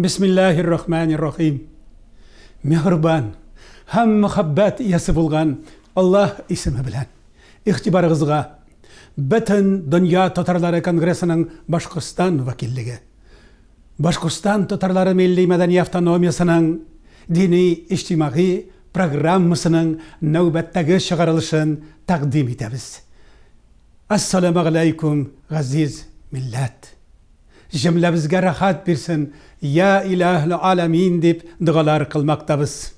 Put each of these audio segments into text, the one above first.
Бисмиллахир-рахманир-рахим. Мехрибан һәм мөхәббәт иясе булган Аллаһ исеме белән. Игътибарыгызга бөтен дөнья татарлары конгрессының Башкортстан вәкиллеге, Башкортстан татарлары милли мәдәни автономиясының дини-иҗтимагый программасының нәүбәттәге чыгарылышын тәкъдим итәбез. Ассаламу алейкум, газиз милләт. Җөмләбезгә рәхәт бирсен, я илаһл аламин дип дугалар кылмактабыз.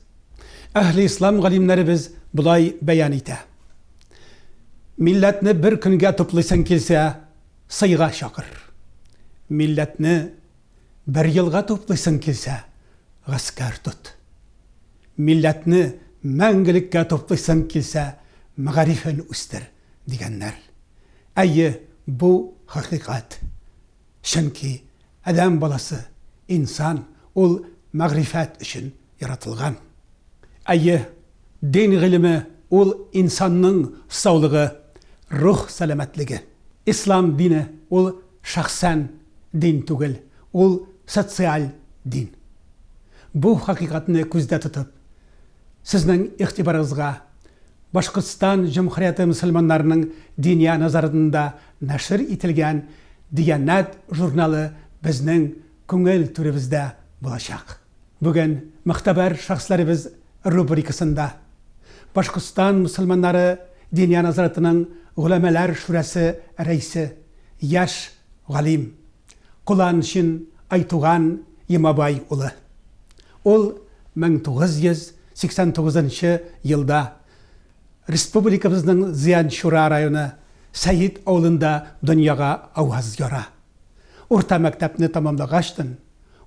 Әһли ислам галимнәребез булай бәян итә. Милләтне бер көнгә туплыйсың килсә, сыйга чакыр. Милләтне бер елга туплыйсың килсә, гаскәр тот. Милләтне мәңгелеккә туплыйсың килсә, мәгарифен үстер дигәннәр. Әйе, бу хакыйкать. Чөнки адам баласы, инсан, ул мәгрифәт өчен яратылган. Әйе, дин гыйлеме ул инсанның саулыгы, рух сәламәтлеге. Ислам дине ул шәхсән дин түгел, ул социаль дин. Бу хакыйкатны күздә тотып, сезнең игътибарыгызга Башкортстан Җөмһүрияте мөселманнарының диния назарында нәшр ителгән Диянәт журналы безнең күңел түребездә булачак. Бүген мөхтәбәр шәхсләребез рубрикасында Башкортстан мөселманнары диния назаратының гуләмәләр шурасы рәисе, яшь галим Куланшин Айтуган Ямабай улы. Ул 1989 елда республикабызның Зыян-Шура районы Сәйит авылында дөньяга аваз яра. Урта мәктәпне тамамлагачтын,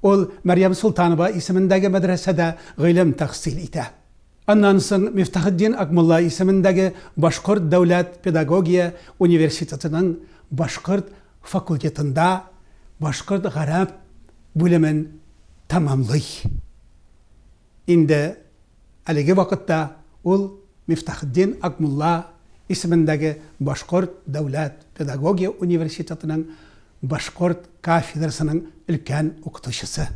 ул Мәрьям Султанова исемендәге мәдрәсәдә гыйлем тәхсил итә. Аннан соң Мифтахетдин Акмулла исемендәге Башкорт дәүләт педагогия университетының Башкорт факультетында Башкорт гарәп бүлемен тамамлый. Инде әлеге вакытта ул Мифтахетдин Акмулла исемендәге Башкорт дәүләт педагогия университетының Башкорт кафедрасының өлкән укытучысы.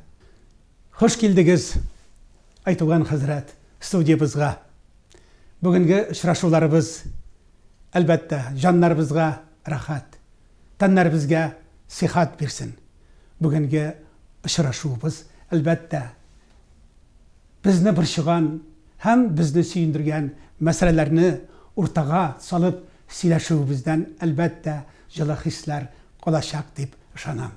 Хош килдегез, Айтуган хәзрәт, студиябызга. Бүгенге очрашуларыбыз әлбәттә җаннарыбызга рәхәт, тәннәребезгә сихәт бирсен. Бүгенге очрашуыбыз әлбәттә безне борчыган һәм безне сөендергән мәсьәләләрне уртага салып сөйләшүебездән әлбәттә җылы хисләр калачак дип ышанам.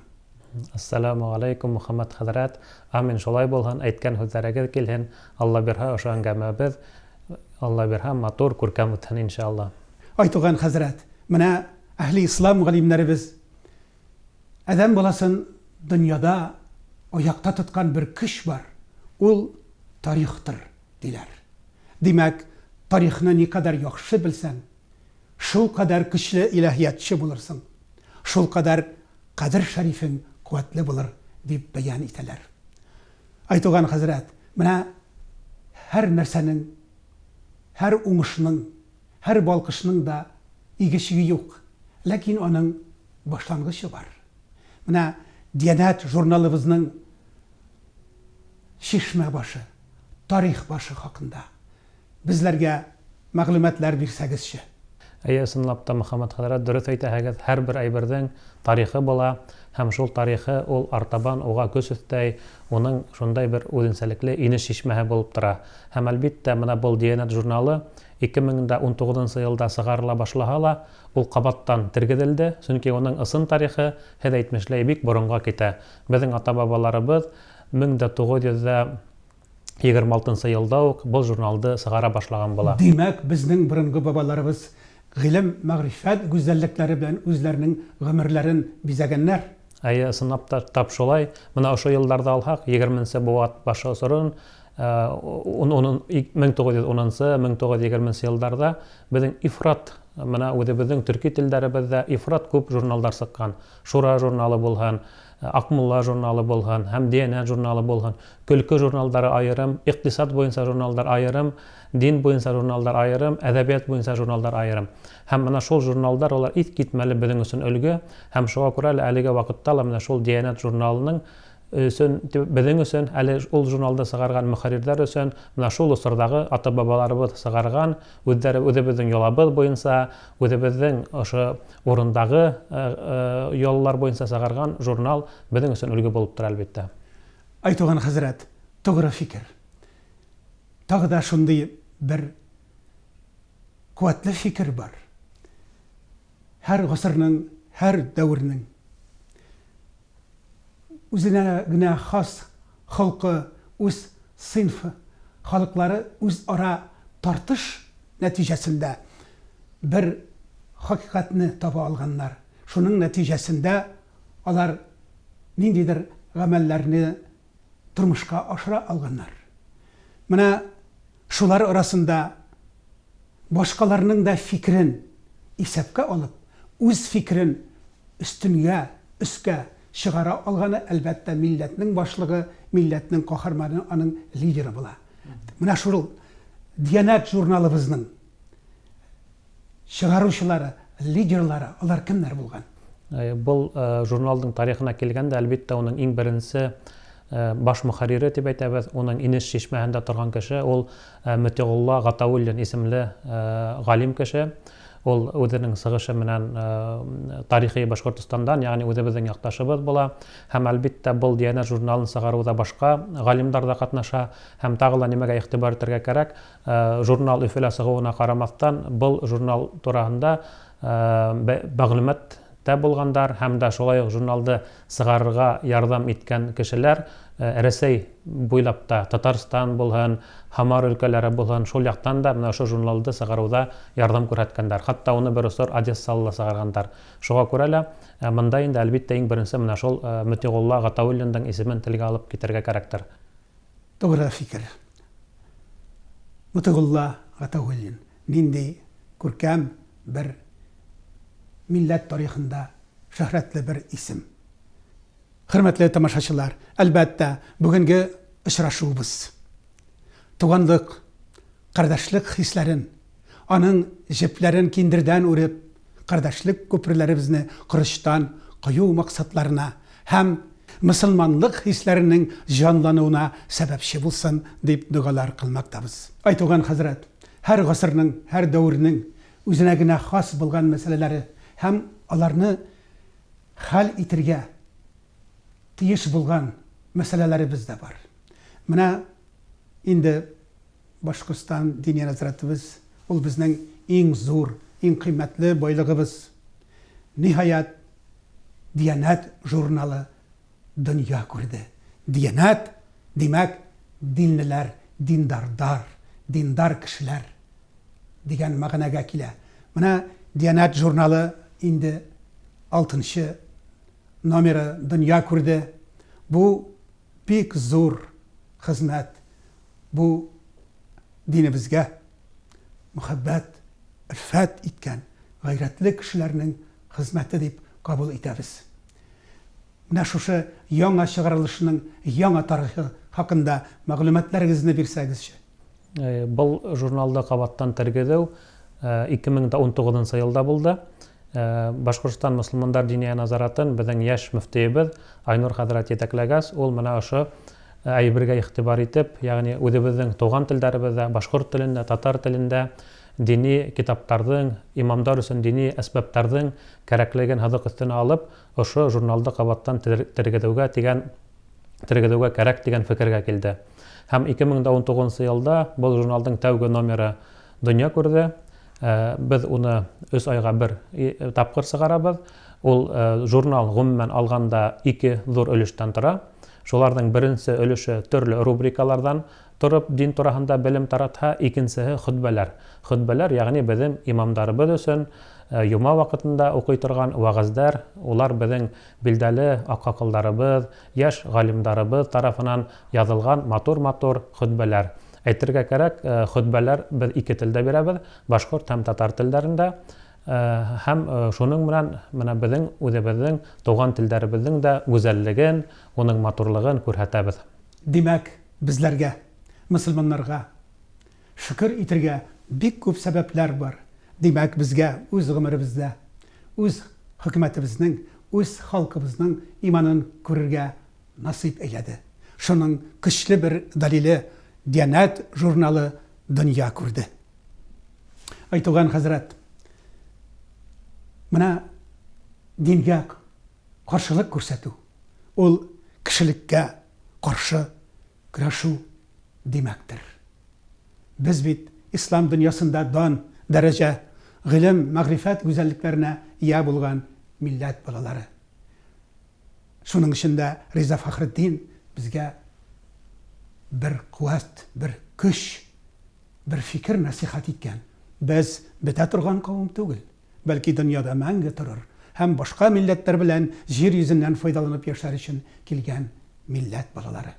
Ассаламу алейкум, Мөхәммәд хәзрәт. Амин, шулай булган, әйткән һүзләрегез килһен. Алла бирһә ошо әңгәмәбез, Алла бирһә матур күркәм үтһен иншалла. Айтуган хәзрәт, менә әһли ислам галимнәребез адам баласын дөньяда аякта тоткан бер көч бар. Ул тарихтыр диләр. Димәк, тарихны никадәр яхшы белсәң, шул кадәр көчле илаһиятчы булырсың. Шул кадәр кадер шәрифең куәтле булыр дип бәян итәләр. Айтуган хәзрәт, менә һәр нәрсәнең, һәр уңышның, һәр балкышның да игешеге юк, ләкин аның башлангычы бар. Менә Диянәт журналыбызның шишмә башы, тарих башы хакында безләргә мәгълүматлар бирсәгезче. Әйе, ысынлап та Мөхәммәд хәзрәт дөрес әйтәһегез, һәрбер әйбердең тарихы була, һәм шул тарихы ул артабан уга көс өстәй, уның шундай бер үзенчәлекле инеш шишмәһе булып тора. Һәм әлбәттә менә бу Диянәт журналы 2019 елда сыгарыла башлаһа ла, ул кабаттан тергеделде, чөнки уның ысын тарихы һәр әйтмешләй бик борынга китә. Безнең ата-бабаларыбыз 1926 елда ук бу журналды сыгара башлаган була. Димәк, безнең борынгы бабаларыбыз гыйлем, мәгърифәт гүзәллекләре белән үзләренең гомерләрен бизәгәннәр. Әйе, ысынлап та тап шулай. Менә ошо елларда алһак, 20нче буат башы осырын 1910-1920 елларда безнең ифрат, менә үзебезнең төрки телдәребездә ифрат күп журналдар сыккан. Шура журналы булган, Акмулла журналы булган, һәм Диянәт журналы булган. Көлке журналдары аерым, икътисад буенча журналдар аерым, дин буенча журналдар аерым, әдәбият буенча журналдар аерым. Һәм менә шул журналдар алар ит китмәле безнең өчен өлге, һәм шуңа күрә әлеге вакытта менә шул Диянәт журналының өсөн, безнең өсөн, әле ул журналда сыгарган мөхәррирләр өсөн, менә шул усырдагы ата-бабаларыбыз сыгарган, үзебезнең ялабыз буенча, үзебезнең ошо урындагы яллар буенча сыгарган журнал безнең өсөн үлге булып тора әлбәттә. Айтуган хәзрәт, тугры фикер. Тагы да шундый бер куәтле фикер бар. Һәр гасырның, һәр дәвернең үзенә генә хас халкы, үз сыйнфы, халыклары үз ара тартыш нәтиҗәсендә бер хакыйкатьне таба алганнар. Шуның нәтиҗәсендә алар ниндидер гамәлләрне тормышка ашыра алганнар. Менә шулар арасында башкаларның да фикерен исәпкә алып, үз фикерен өстенгә, өскә чыгара алганы әлбәттә милләтнең башлыгы, милләтнең каһарманы, аның лидеры була. Менә шул Диянәт журналыбызның чыгаручылары, лидерлары, алар кемнәр булган? Бұл журналдың тарихына килгәндә, әлбәттә, уның иң беренче баш мөхәррире дип әйтәбез, уның инеш шишмәһендә торган кеше, ул Мөтиғулла Гатауллин исемле галим кеше. Ул үзенең сыгышы менән тарихи Башкортстандан, ягъни үзебезнең якташыбыз була. Һәм әлбәттә, бұл Диянәт журналын сыгаруда башка галимдар да катнаша. Һәм тагы да нимәгә игътибар итәргә кирәк, журнал Өфөлә сыгуына карамастан, бұл журнал турында мәгълүмат та булгандар, һәм дә шулай ук журналды сыгарырга ярдәм иткән кешеләр Рәсәй буйлап та, Татарстан булһын, Хамар өлкәләре булһын, шул яктан да менә ошо журналды сыгаруда ярдәм күрсәткәннәр. Хатта уны бер осыр Одессалла сыгаргандар. Шуңа күрә лә монда инде әлбәттә иң беренче менә шул Мөтиғулла Гатауллиндың исемен телгә алып китәргә кирәктер. Тугры фикер. Мөтиғулла Гатауллин нинди күркәм бер милләт тарихында шөһрәтле бер исем. Хөрмәтле тамашачылар, әлбәттә, бүгенге очрашуыбыз туганлык, кардәшлек хисләрен, аның җепләрен киндердән үреп, кардәшлек күперләребезне кырычтан кую максатларына һәм мөселманлык хисләренең җанлануына сәбәпче булсын дип дугалар кылмактабыз. Айтуган хәзрәт, һәр гасырның, һәр дәвернең үзенә генә хас булган мәсьәләләре һәм аларны хәл итәргә тиеш булган мәсьәләләребез дә бар. Менә инде Башкортстан дини нәзарәтебез, ул безнең иң зур, иң кыйммәтле байлыгыбыз. Ниһаять, Диянәт журналы дөнья күрде. Диянәт, димәк, динлеләр, диндар кешеләр дигән мәгънәгә килә. Менә Диянәт журналы инде 6-нчы номеры дөнья күрде. Бу бик зур хезмәт. Бу динебезгә мөхәббәт, өлфәт иткән гайрәтле кешеләрнең хезмәте дип кабул итәбез. Менә шушы яңа чыгарылышның яңа тарихы хакында мәгълүматларыгызны бирсәгезче. Бұл журналда кабаттан тергеҙеү 2019 елда булды. Башкортстан мөселмандар дини назаратын безнең яшь мөфтиебез Айнур хәзрәт етәкләгәс, ул менә ошо әйбергә игътибар итеп, ягъни үзебезнең туган телдәребездә, башкорт телендә, татар телендә дини китаптарның, имамдар өсөн дини әсбаптарның кирәклеген хәзык өстенә алып, ошо журналды кабаттан тергеҙеүгә кирәк дигән фекергә килде. Һәм 2019 елда бұл журналдың тәүге номеры дөнья күрде. Без уны 3 айга бер тапкыр сыгарабыз. Ул журнал гомумән алганда 2 зур өлештән тора. Шуларның беренче өлеше төрле рубрикалардан торып дин турасында белем таратһа, икенчесе хутбәләр. Хутбәләр, ягъни безнең имамдарыбыз өсөн юма вакытында укый торган вагыздар, улар безнең билдәле акакылдарыбыз, яшь галимдарыбыз тарафынан язылган матур-матур хутбәләр. Әйтергә кирәк, хутбәләр без 2 телдә бирәбез, башкорт һәм татар телләрендә. Һәм шуның белән менә безнең үзебезнең туган телдәребезнең дә гүзәллеген, уның матурлыгын күрһәтәбез. Димәк, безләргә, мөселманнарга шөкер итәргә бик күп сәбәпләр бар. Димәк, безгә үз гомеребездә, үз хөкүмәтебезнең, үз халкыбызның иманын күрергә насип әйләде. Шуның көчле бер дәлиле Диянәт журналы дөнья күрде. Айтылган хәзрәт, менә дингә каршылык күрсәтү, ул кешелеккә каршы көрәшү демәктер. Без бит ислам дөньясында дан, дәрәҗә, гыйлем, мәгърифәт гүзәллекләренә ия булган милләт балалары. Шуның эчендә Риза Фәхретдин безгә бер куәт, бер көч, бер фикер насихат иткән. Без бетә торган кавым түгел, бәлки дөньяда мәңге торыр һәм башка милләттәр белән җир йөзеннән файдаланып яшәр өчен килгән милләт балалары.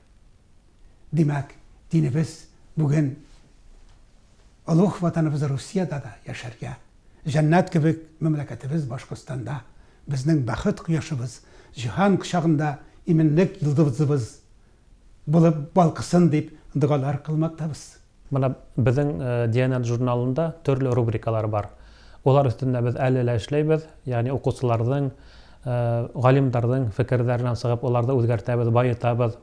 Димәк, динебез бүген олуг ватаныбыз Русиядә дә яшәргә, җәннәт кебек мәмләкәтебез Башкортстанда, безнең бәхет кояшыбыз, җиһан кочагында именлек йолдызыбыз булып балкысын дип дугалар кылмактабыз. Менә безнең Диянәт журналында төрле рубрикалар бар. Олар өстендә без әле лә эшләйбез, ягъни укучыларның, галимнәрнең фикерләреннән сыгып, оларда үзгәртәбез, байытабыз.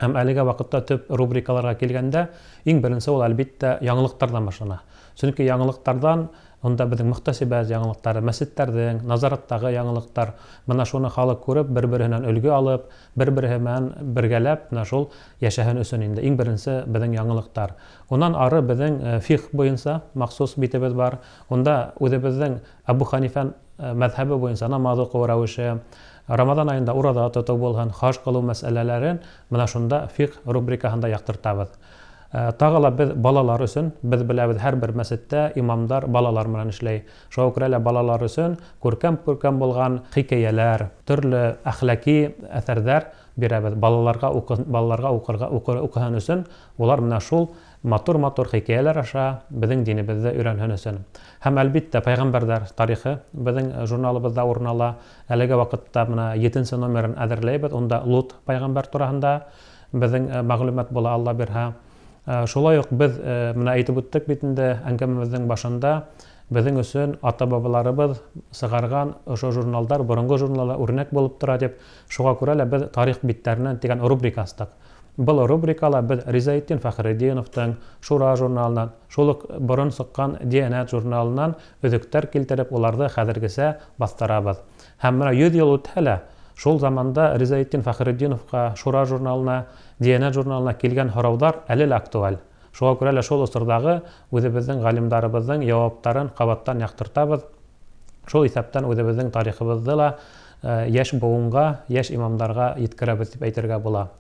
Һәм әлегә вакытта төп рубрикаларга килгәндә, иң беренче ул әлбәттә яңалыктардан башлана. Чөнки яңалыктардан онда безнең мөхтәсибәт яңалыктары, мәсҗидләрдән, назараттагы яңалыктар, менә шуны халык күреп, бер-береннән өлгө алып, бер-бере белән бергәләп, менә шул яшәһен өчен инде иң беренче безнең яңалыктар. Уннан ары безнең фикъ буенча махсус битебез бар. Онда үзебезнең Абу Ханифа мәзһәбе буенча намаз уку рәвеше, Рамадан айында урада тоту булган хаж кылу мәсьәләләрен менә шунда фикъ рубрикаһында яктыртабыз. Тагы ла без балалар өчен, без беләбез һәрбер мәсҗидтә имамдар балалар белән эшләй. Шуңа күрә лә балалар өчен күркәм булган хикәяләр, төрле әхлаки әсәрләр бирәбез. Балаларга укыган өчен улар менә шул матур хикәяләр аша безнең динебезне өйрәнһен өчен. Һәм әлбәттә пайгамбәрләр тарихы безнең журналыбызда урын ала. Әлеге вакытта менә 7нче номерын әзерләйбез. Онда Лут пайгамбәр турында безнең мәгълүмат була, Алла бирһә. Шулай ук без менә әйтеп үттек бит инде әңгәмәбезнең башында безнең өчен ата-бабаларыбыз сыгарган ошо журналдар борынгы журналлар үрнәк булып тора дип, шуңа күрә лә без тарих битләреннән дигән рубрика астык. Бұл рубрикала біз Ризаетдин Фәхреддиновтың Шура журналынан, шул ук борын сыккан Диянәт журналынан өзүктәр килтереп, уларды хәзергесә бастырабыз. Һәм менә 100 ел үтһә лә, шул заманда Ризаетдин Фәхреддиновка, Шура журналына, Диянәт журналына килгән һораудар әле лә актуаль. Шуңа күрә лә шул осырдагы үзебезнең галимдарыбызның җавапларын кабаттан яктыртабыз. Шул исәптән үзебезнең тарихыбызды ла яшь буынга, яшь имамдарга yetkерәбез дип әйтергә була.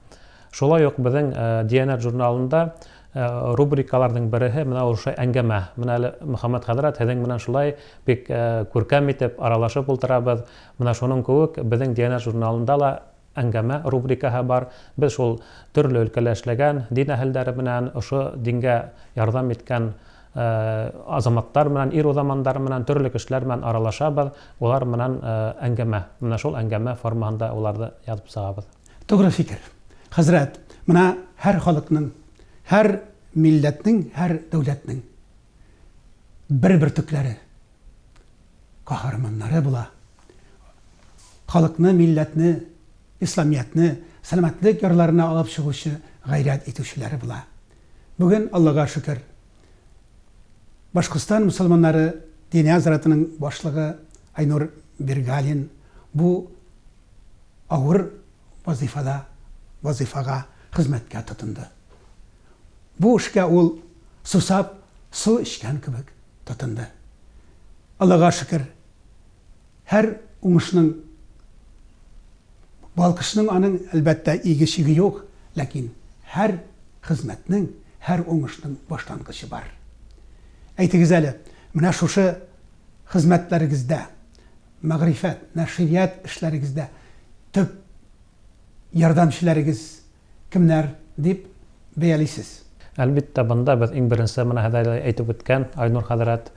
Шулай ук безнең Диянәт журналында рубрикаларның береһе менә ошо әңгәмә. Менә әле Мөхәммәд хәзрәт һеҙҙең менән шулай бик күркәм итеп аралашып ултырабыз. Менә шуның кеүек безнең Диянәт журналында ла әңгәмә рубрикаһы бар. Без шул төрлө өлкәлә эшләгән дин әһелдәре менән, ошо дингә ярдәм иткән азаматтар менән, ир узамандар менән, төрле кешеләр менән аралашабыз. Улар менән әңгәмә, менә шул әңгәмә формаһында уларҙы яҙып сығабыҙ. Тугры фикер. Хәзрәт, менә һәр халыкның, һәр милләтнең, һәр дәүләтнең бер төкләре, каһарманнары була. Халыкны, милләтне, исламиятны, сәламәтлек ярларына алып чыгучы гайрәт итүчеләре була. Бүген Аллага шөкер, Башкортстан мусламаннары дини азратының башлыгы Айнур Бергалин бу авыр вазифага хезмәткә тотынды. Бу эшкә ул сусап, су эчкән кебек тотынды. Аллага шөкер, һәр уңышның, балкышның аның әлбәттә иге-чиге юк, ләкин һәр хезмәтнең, һәр уңышның башлангычы бар. Әйтегез әле, менә шушы хезмәтләрегездә, мәгърифәт, нәшрият эшләрегездә төп ярдәмчеләрегез кемнәр дип бәялисез? Әлбәттә, бында без иң беренче менә хәзер әйтеп үткән Айнур хәзрәт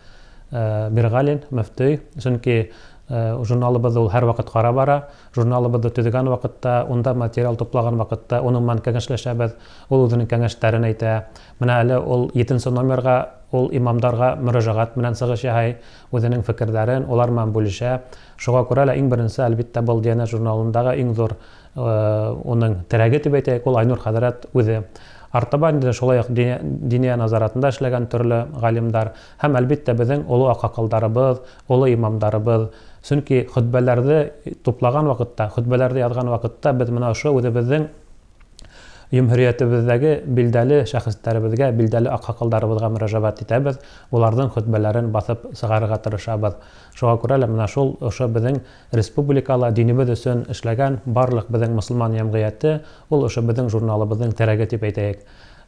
Бергалин, мөфти, чөнки Журналыбыз ул һәр вакыт кара бара. Журналыбызды төзегән вакытта, унда материал топлаган вакытта, уның менән кәңәшләшәбез. Ул үзенең кәңәшләрен әйтә. Менә әле ул 7нче номерга ул имамдарга мөрәҗәгать белән чыгыш яһай, үзенең фикерләрен улар белән бүлешә. Шуңа күрә лә иң беренче әлбиттә был Диана журналындагы иң зур уның терәге дип әйтәйек, ул Айнур хәзрәт үзе. Артабан инде шулай ук диния назаратында эшләгән төрле галимдар һәм әлбиттә безнең олы аксакалдарыбыз, олы имамдарыбыз. Чөнки хутбәләрне туплаган вакытта, хутбәләрне язган вакытта без менә ошо үзебезнең Җөмһүриятебездәге билдәле шәхесләребезгә, билдәле аксакалдарыбызга мөрәҗәгать итәбез, уларның хутбәләрен басып чыгарырга тырышабыз. Шуңа күрә лә менә шул ошо безнең республикала динебез өчен эшләгән барлык безнең мөселман җәмгыяте, ул ошо безнең журналыбызның терәге дип әйтәйек.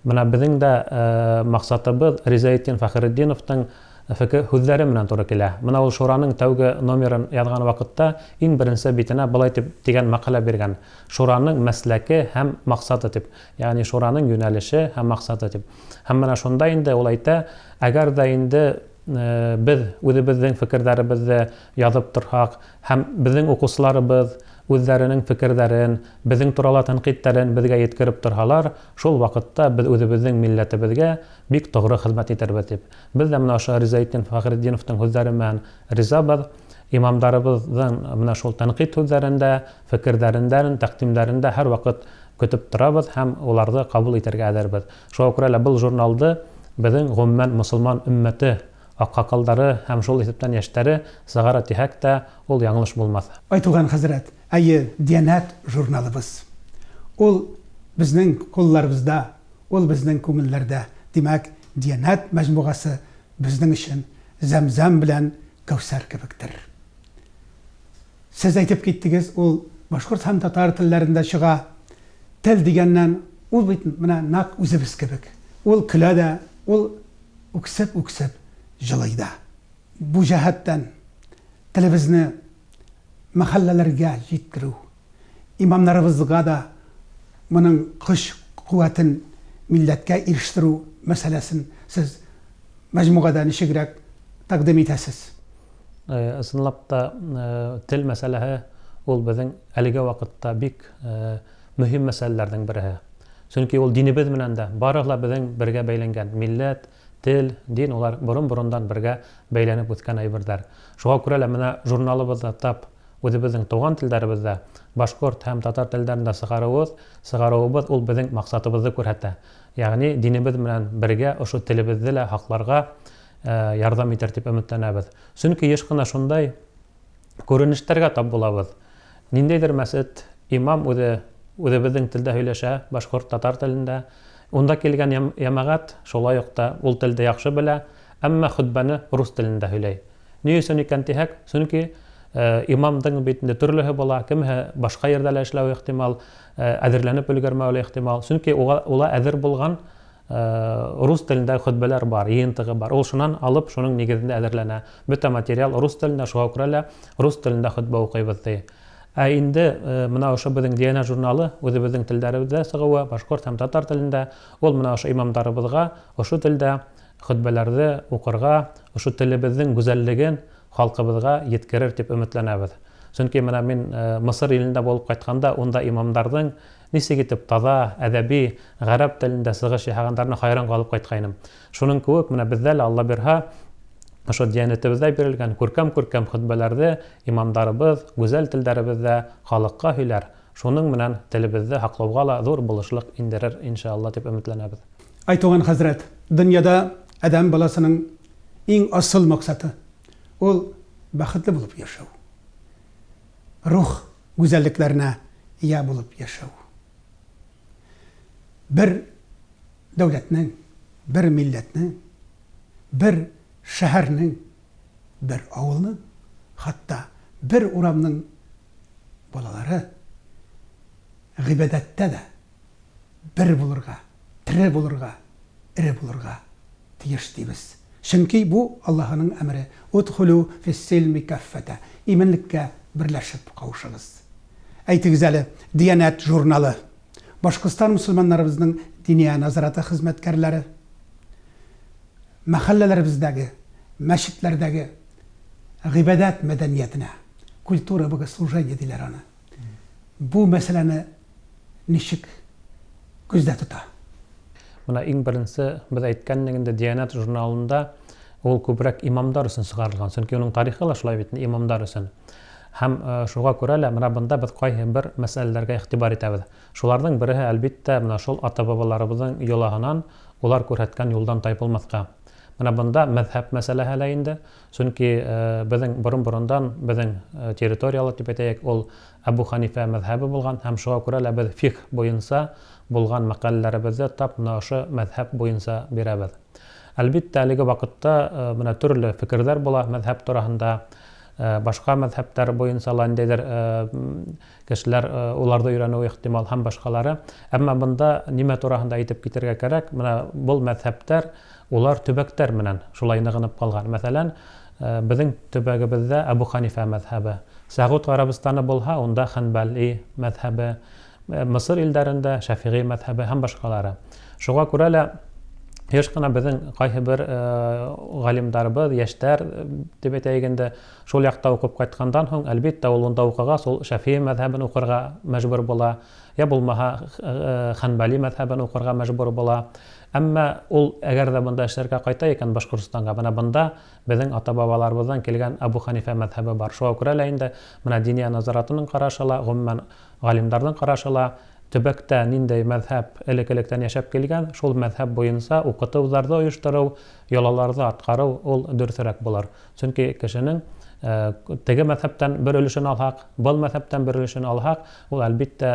Менә безнең дә максатыбыз Ризаетдин Фәхретдиновның һүзләре менән туры килә. Менә ул Шураның тәүге номерын язган вакытта иң беренче битенә былай дигән мәкалә биргән. Шураның мәсләке һәм максаты дип. Ягъни Шураның юнәлеше һәм максаты дип. Һәм менә шунда инде ул әйтә, әгәр дә инде без үзебезнең фикерләребезне язып торсак һәм безнең укучыларыбыз үзләренең фикерләрен, безнең турала тәнкыйтьләрен безгә yetkереп торһалар, шул вакытта без үзебезнең милләтебезгә бик тогры хезмәт итәрбез дип. Без дә менә ошо Ризаетдин Фәхретдиновның сүзләре белән ризабыз. Имамдарыбызның менә шул тәнкыйть сүзләрендә, фикерләрендә, тәкъдимнәрендә һәр вакыт көтеп торабыз һәм уларны кабул итәргә әзербез. Шуңа күрә лә был журналды безнең гомумән мөселман өммәте аксакалдары һәм шул исәптән яшьтәре сыгара тиһәк тә ул яңлыш булмас. Айтылган хәзрәт, Диянәт журналыбыз. Ул безнең кулларыбызда, ул безнең күңелләрдә. Димәк, Диянәт мәҗмугасы безнең өчен Зәмзәм белән Кәүсәр кебектер. Сез әйтеп киттегез, ул башкорт һәм татар телләрендә чыга. Тел дигәннән ул бит менә нак үзебез кебек. Ул көлә дә, ул үксеп җылый да. Бу җәһәттән телебезне мәхәлләләргә җиткерү, имамнарыбызга да моның көч-куәтен милләткә ирештерү мәсьәләсен сез мәҗмугада ничегрәк тәкъдим итәсез? Ысынлап та тел мәсьәләһе ул безнең әлеге вакытта бик мөһим мәсьәләләрнең бере. Чөнки ул динебез менән дә барыгы безнең бергә бәйләнгән. Милләт, тел, дин улар борын-борындан бергә бәйләнеп үткән әйберләр. Шуңа күрә лә менә журналыбызда тап үзебезнең туган телләребездә, башкорт һәм татар телләрендә сыгаруыбыз ул безнең максатыбызны күрсәтә. Ягъни динебез менән бергә ошо телебезне лә хакларга ярдәм итәр дип өметләнәбез. Чөнки еш кына шундай күренештәргә тап булабыз. Ниндәйдер мәсҗид имам үзебезнең телдә һөйләшә, башкорт татар телендә. Унда килгән җәмәгать шулай ук та ул телдә яхшы белә, әмма хутбаны рус телендә һөйләй. Ни өчен икән дисәк, чөнки имамдың битендә төрлеһе була, кемһе башка ердә лә эшләү ихтимал, әзерләнеп өлгермәү ихтимал. Чөнки ула әзер булган рус телендә хутбалар бар, йыентыгы бар. Ул шуннан алып, шуның нигезендә әзерләнә. Бөтә материал рус телендә, шуңа күрә лә рус телендә хутба укыйбыз ди. Инде менә ошо безнең Диана журналы үзебезнең телләребездә сыгыуы, башкорт һәм татар телендә, ул менә ошо имамдарыбызга ошо телдә хутбаларны укырга, ошо телебезнең гүзәллеген халкыбызга yetkерер дип өметләнәбез. Чөнки менә мин Мысыр илендә булып кайтканда, онда имамдарның ничек итеп таза, әдәби, гарәп телендә сыгыш яһаганнарына хайран калып кайткайным. Шуның кебек менә бездә лә Алла бирһә, ошо Диянәтебездә бирелгән күркәм хутбаларны имамдарыбыз гүзәл телләребездә халыкка һөйләр. Шуның менән телебезне хаклауга ла зур булышлык индерер иншалла дип өметләнәбез. Айтылган хәзрәт, дөньяда адам баласының иң асыл максаты ул бәхетле булып яшәү. Рух гүзәллекләренә ия булып яшәү. Бер дәүләтнең, бер милләтнең, бер шәһәрнең, бер авылның, хатта бер урамның балалары гыйбадәттә дә бер булырга, тере булырга, ире булырга тиеш дибез. Чөнки бу Аллаһның әмре. Удхулу фис-силми каффата. Иманлыкка берләшеп кавышыгыз. Әйтегез әле, Диянәт журналы. Башкортстан мөселманнарыбызның диния назараты хезмәткәрләре мәхәлләләребездәге, мәчетләрдәге гыйбадәт мәдәниятенә, культура богослужения диләр аны. Бу мәсьәләне ничек күздә тота? Менә иң беренче без әйткәннегендә Диянат журналында ул күбрәк имамдар өчен чыгарылган. Чөнки уның тарихы ла шулай бит, имамдар өчен. Һәм шуңа күрә лә менә бында без кайһы бер мәсьәләләргә игътибар итәбез. Шуларның береһе әлбәттә менә шул ата-бабаларыбызның йолаһынан, улар күрһәткән юлдан тайпылмаска. Менә бында мәзһәб мәсьәләһе лә инде. Чөнки безнең борын-борындан безнең территориялы дип әйтәйек, ул Абу Ханифа мәзһәбе булган һәм шуңа күрә лә без фикъ буенча булган мәкаләләребезне тап менә ошо мәзһәб буенча бирәбез. Әлбәттә, әлеге вакытта менә төрле фикерләр була мәзһәб тураһында, башка мәзһәптәр буенча ла ниндәйдер кешеләр уларда өйрәнү ихтимал һәм башкалары. Әмма бында нимә тураһында әйтеп китәргә кирәк? Менә бу мәзһәптәр улар төбәктәр менән шулай ныгынып калган. Мәсәлән, безнең төбәгебездә Абу Ханифа мәзһәбе, Сәгуд Гарәбистаны булһа, онда Ханбали мәзһәбе, Мисыр илдәрендә Шафиғи мәзһәбе һәм башкалары. Шуңа күрә лә еш кына безнең кайһы бер галимдарыбыз, яшьтәр дип әйтәйек инде, шул якта укып кайткандан соң, әлбәттә ул онда укыгач, ул Шафиғи мәзһәбен укырга мәҗбүр була, я булмаһа Ханбали мәзһәбен укырга мәҗбүр була. Әмма ул әгәр дә бында эшләргә кайта икән Башкортстанга, менә бында безнең ата-бабаларыбыздан килгән Абу Ханифа мәзһәбе бар. Шуңа күрә лә инде менә Диния назаратының карашы ла, гомумән галимдарның карашы ла, төбәктә ниндәй мәзһәб элек-электән яшәп килгән, шул мәзһәб буенча укытыуларны оештыру, йолаларны аткару ул дөресрәк булыр. Чөнки кешенең теге мәзһәптән бер өлешен алһак, был мәзһәптән бер өлешен алһак, ул әлбәттә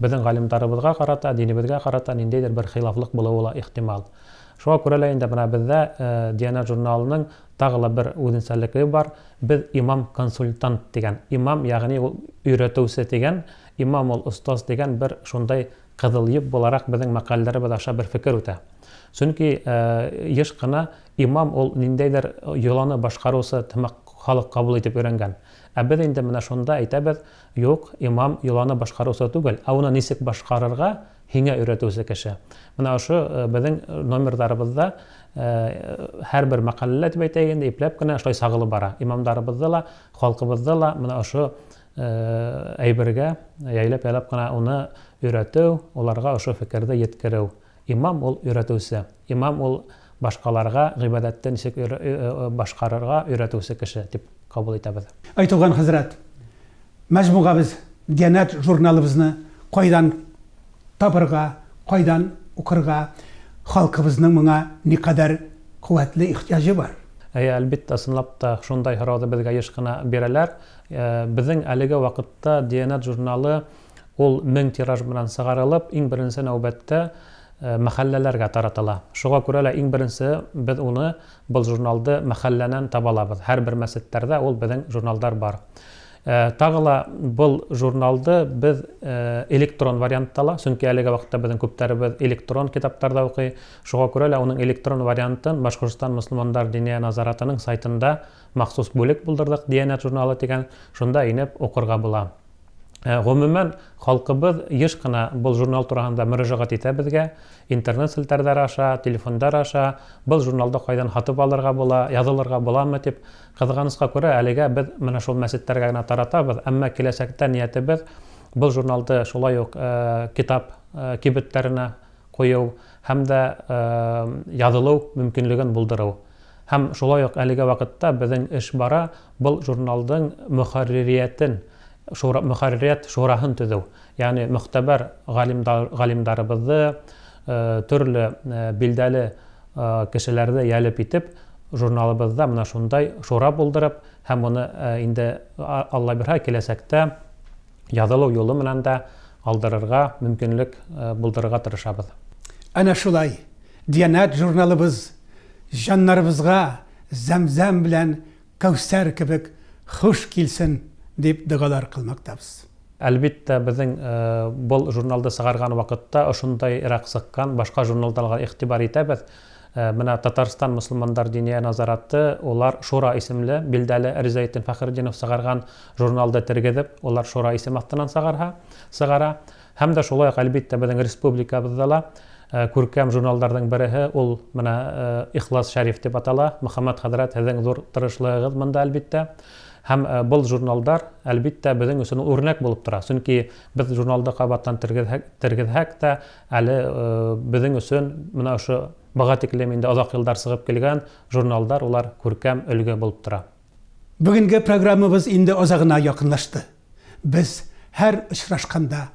безнең галимдарыбызга карата, динебезгә карата ниндәйдер бер хилафлык булуы ла ихтимал. Шуңа күрә лә инде менә бездә Диянат журналының тагы ла бер үзенчәлеклеге бар. Без имам-консультант дигән, имам, ягъни ул өйрәтүче дигән, имам ул остаз дигән бер шундай кызыл йөп буларак безнең мәкаләләребез аша бер фикер үтә. Чөнки еш кына имам ул ниндәйдер йоланы башкарусы тымак халык кабул итеп өйрәнгән. Ә без инде менә шунда әйтәбез, юк, имам йоланы башкарусы түгел, ә уны ничек башкарырга һиңа өйрәтүче кеше. Менә ошо безнең номерларыбызда һәрбер мәкаләләр дип әйтәйек инде, ипләп кенә шулай сагылып бара. Имамдарыбызда ла, халкыбызда ла менә ошо әйбергә яйлап кына уны өйрәтү, уларга ошо фикерде yetkерү. Имам ул өйрәтүче. Имам ул башкаларга гыйбадәтте ничек башкарырга өйрәтүче кеше дип кабул итәбез. Айтылган хәзрәт, мәҗмугабыз Диянат журналыбызны кайдан табырга, кайдан укырга, халкыбызның моңа никадәр куәтле ихтиҗы бар? Әлбәттә, ысынлап та шундай һорауды безгә еш кына бирәләр. Безнең әлеге вакытта Диянат журналы ул 1000 тираж белән сыгарылып, иң беренче нәүбәттә мәхәлләләргә таратыла. Шуңа күрә лә иң беренче без уны, был журналды мәхәлләнән табалабыз. Һәрбер мәсҗиттәрдә ул безнең журналдар бар. Тагы ла был журналды без электрон вариантта ла, чөнки әлеге вакытта безнең күптәребез электрон китаптарда укый. Шуңа күрә лә уның электрон вариантын Башкортстан мөселманнар диния назаратының сайтында махсус бүлек булдырдык, Диянат журналы дигән, шунда инеп укырга була. Гомумән халкыбыз еш кына был журнал тураһында мөрәҗәгать итә безгә, интернет селтәрләре аша, телефондар аша, был журналда кайдан хатып алырга була, язылырга буламы дип кызганычка күрә әлегә без менә шул мәсҗиттәргә генә таратабыз, әмма киләчәктә ниятебез был журналды шулай ук китап кибетләренә кую һәм дә язылу мөмкинлеген булдыру. Һәм шулай ук әлеге вакытта безнең эш бара, был журналдың мөхәрририятен, мөхәррият шураһын төзү. Ягъни мөхтәбәр галимдарыбызды, төрле билдәле кешеләрне ялеп итеп, журналыбызда менә шундай шура булдырып, һәм моны инде Алла бирһә киләчәктә язылу юлы менән дә алдырырга мөмкинлек булдырырга тырышабыз. Әнә шулай Диянат журналыбыз җаннарыбызга Зәмзәм белән Кәүсәр кебек хуш килсен дип дугалар кылмактабыз. Әлбәттә, безнең был журналды сыгарган вакытта ошондай ирак сыккан башка журналларга игътибар итәбез. Менә Татарстан мөселмандар диния назараты, улар Шура исемле билдәле Ризаетдин Фәхретдинов сыгарган журналды тергезеп, улар Шура исем астыннан сыгара. Һәм дә шулай әлбәттә безнең республикабызда ла күркәм журналларның береһе ул менә Ихлас Шәриф дип атала. Мөхәммәд хәзрәт, һезнең зур тырышлыгыгыз монда әлбәттә. Һәм был журналдар әлбиттә безнең өчен үрнәк булып тора. Чөнки без журналда кабаттан тергезһәк тә, әле безнең өчен менә ошо бага тиклем инде озак еллар сыгып килгән журналдар улар күркәм өлге булып тора. Бүгенге программабыз инде озагына якынлашты. Без һәр очрашканда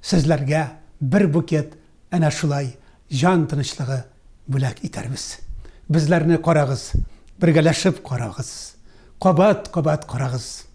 сезләргә бер букет әнә шулай жан тынычлыгы бүләк итәрбез. Безләрне карагыз, бергәләшеп карагыз. Кабат-кабат карагыз.